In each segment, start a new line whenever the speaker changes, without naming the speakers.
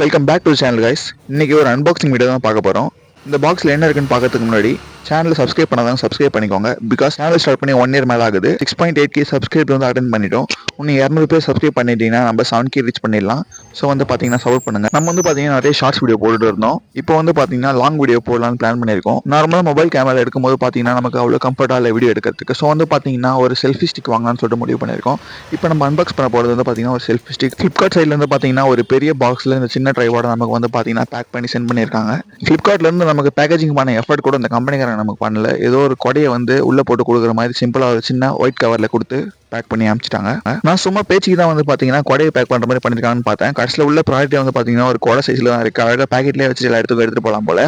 Welcome back to channel guys. இன்னைக்கு ஒரு unboxing video தான் பார்க்க போகிறோம். இந்த பாக்ஸில் என்ன இருக்குன்னு பார்க்கறதுக்கு முன்னாடி சேனலை சப்ஸ்கிரைப் பண்ணாதான் சப்ஸ்கிரைப் பண்ணிக்கோங்க. பிகாஸ் சேனல் ஸ்டார்ட் பண்ணி 1 இயர் மேலே ஆகுது. 6.8K சப்ஸ்கிரைப் வந்து அட்டன் பண்ணிட்டோம். இன்னும் 200 பேர் சப்ஸ்கிரைப் பண்ணிட்டீங்கன்னா நம்ம 7K ரீச் பண்ணிடலாம். ஸோ வந்து பார்த்தீங்கன்னா சப்போர்ட் பண்ணுங்க. நம்ம வந்து பார்த்தீங்கன்னா நிறைய ஷார்ட்ஸ் வீடியோ போட்டுட்டு இருந்தோம். இப்போ வந்து பார்த்தீங்கன்னா லாங் வீடியோ போடலாம்னு பிளான் பண்ணியிருக்கோம். நார்மலாக மொபைல் கேமரா எடுக்கும்போது பார்த்தீங்கன்னா நமக்கு அவ்வளோ கம்ஃபர்ட்டாக இல்லை வீடியோ எடுக்கிறதுக்கு. ஸோ வந்து பார்த்தீங்கன்னா ஒரு செல்ஃபி ஸ்டிக் வாங்கலாம்னு சொல்லிட்டு முடிவு பண்ணியிருக்கோம். இப்போ நம்ம அன்பாக்ஸ் பண்ண போகிறது வந்து பார்த்தீங்கன்னா ஒரு செல்ஃபி ஸ்டிக். ஃப்ளிப்கார்ட் சைட்லேருந்து பார்த்தீங்கன்னா ஒரு பெரிய பாக்ஸில் இந்த சின்ன ட்ரைபார்டை நமக்கு வந்து பார்த்தீங்கன்னா பேக் பண்ணி சென்ட் பண்ணியிருக்காங்க. ஃப்ளிப்கார்ட்லேருந்து நமக்கு பேக்கேஜிங் பண்ண எஃபர்ட் கூட இந்த கம்பெனிக்காரங்க நமக்கு பண்ணல. ஏதோ ஒரு கொடையை வந்து உள்ளே போட்டு கொடுக்குற மாதிரி சிம்பிளாக ஒரு சின்ன ஒயிட் கவரில் கொடுத்து பேக் பண்ணி அனுப்பிச்சிட்டாங்க. நான் சும்மா பேச்சுக்கு தான் வந்து பார்த்தீங்கன்னா கொடையை பேக் பண்ணுற மாதிரி பண்ணியிருக்காங்கன்னு பார்த்தேன். கடைசியில் உள்ள ப்ராடக்ட்டே வந்து பார்த்தீங்கன்னா ஒரு கொடை சைஸில் தான் இருக்குது. அழகாக பேக்கெட்லேயே வச்சு எல்லா இடத்துக்கும் எடுத்துகிட்டு போகலாம் போல்.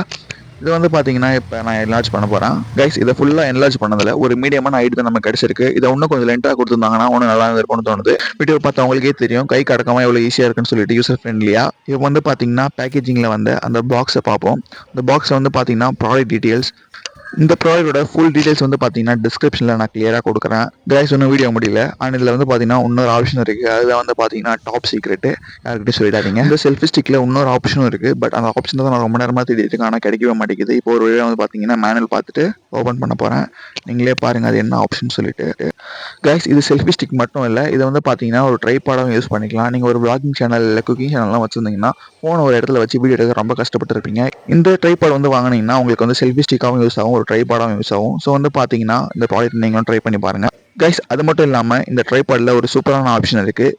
இது வந்து பார்த்தீங்கன்னா இப்போ நான் என்லார்ஜ் பண்ண போகிறேன். கைஸ் இதை ஃபுல்லாக என்லார்ஜ் பண்ணதில் ஒரு மீடியமான ஹைட் தான் நமக்கு கிடச்சிருக்கு. இதை இன்னும் கொஞ்சம் லென்த்தாக கொடுத்துருந்தாங்கன்னா இன்னும் நல்லா இருக்கும்னு தோணுது. வீடியோ பார்த்தா உங்களுக்கே தெரியும் கை கடக்கமாக எவ்வளோ ஈஸியாக இருக்குன்னு சொல்லிட்டு யூசர் ஃப்ரெண்ட்லியாக. இப்போ வந்து பார்த்தீங்கன்னா பேக்கேஜிங்கில் வந்து அந்த பாக்ஸை பார்ப்போம். இந்த பாக்ஸை வந்து பார்த்தீங்கன்னா ப்ராடக்ட் டீட்டெயில்ஸ். இந்த ப்ராடக்டோட ஃபுல் டீடைல்ஸ் வந்து பார்த்தீங்கன்னா டிஸ்கிரிப்ஷனில் நான் கிளியராக கொடுக்குறேன். கைஸ் ஒன்றும் வீடியோ முடியல. அண்ட் இதில் வந்து பார்த்தீங்கன்னா இன்னொரு ஆப்ஷன் இருக்குது. அதில் வந்து பார்த்தீங்கன்னா டாப் சீக்ரெட்டு, யாருக்கிட்டையும் சொல்லிடாதீங்க. இந்த செல்ஃபி ஸ்டிக்கில் இன்னொரு ஆப்ஷனும் இருக்குது. பட் அந்த ஆப்ஷன் தான் நான் ரொம்ப நேரமாக தேடிட்டு இருக்கேன். ஆனால் கிடைக்கவே மாட்டேங்குது. இப்போ ஒரு வழியாக வந்து பார்த்தீங்கன்னா மேனுவல் பார்த்துட்டு ஓப்பன் பண்ண போகிறேன். நீங்களே பாருங்கள் அது என்ன ஆப்ஷன் சொல்லிட்டு. கைஸ் இது செல்ஃபி ஸ்டிக் மட்டும் இல்லை, இதை வந்து பார்த்தீங்கன்னா ஒரு ட்ரைபாடாகவும் யூஸ் பண்ணிக்கலாம். நீங்கள் ஒரு vlogging சேனல் இல்லை குக்கிங் சேனல்லாம் வச்சுருந்தீங்கன்னா ஃபோனை ஒரு இடத்துல வச்சு வீடியோ எடுக்க ரொம்ப கஷ்டப்பட்டுருப்பீங்க. இந்த ட்ரைபாட் வந்து வாங்கினீங்கன்னா உங்களுக்கு வந்து செல்ஃபி ஸ்டிக்காகவும் யூஸ் ஆகும், ஒரு ட்ரைபாடாகவும் யூஸ் ஆகும். ஸோ வந்து பார்த்தீங்கன்னா இந்த ப்ராடக்ட் நீங்களும் ட்ரை பண்ணி பாருங்கள். கைஸ் அது மட்டும் இல்லாமல் இந்த ட்ரைபாடில் ஒரு சூப்பரான ஆப்ஷன் இருக்குது.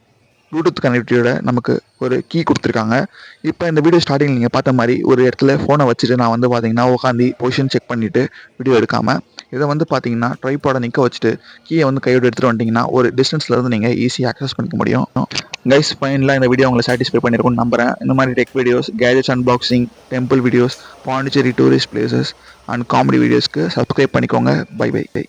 ப்ளூடூத் கனெக்டிவிட்டியோட நமக்கு ஒரு கீ கொடுத்துருக்காங்க. இப்போ இந்த வீடியோ ஸ்டார்டிங் நீங்கள் பார்த்த மாதிரி ஒரு இடத்துல ஃபோனை வச்சுட்டு நான் வந்து பார்த்தீங்கன்னா உட்காந்து பொசிஷன் செக் பண்ணிவிட்டு வீடியோ எடுக்காமல் இதை வந்து பார்த்தீங்கன்னா ட்ரைபாடை நிற்க வச்சுட்டு கீயை வந்து கையோடு எடுத்துகிட்டு வந்துட்டிங்கன்னா ஒரு டிஸ்டன்ஸில் இருந்து நீங்கள் ஈஸியாக அக்சஸ் பண்ணிக்க முடியும். கைஸ் ஃபைனலாக இந்த வீடியோ உங்களை சாட்டிஸ்ஃபை பண்ணியிருக்கும்னு நம்புகிறேன். இந்த மாதிரி tech videos, gadgets unboxing, temple videos, Pondicherry tourist places and comedy வீடியோஸ்க்கு சப்ஸ்கிரைப் பண்ணிக்கோங்க. Bye by.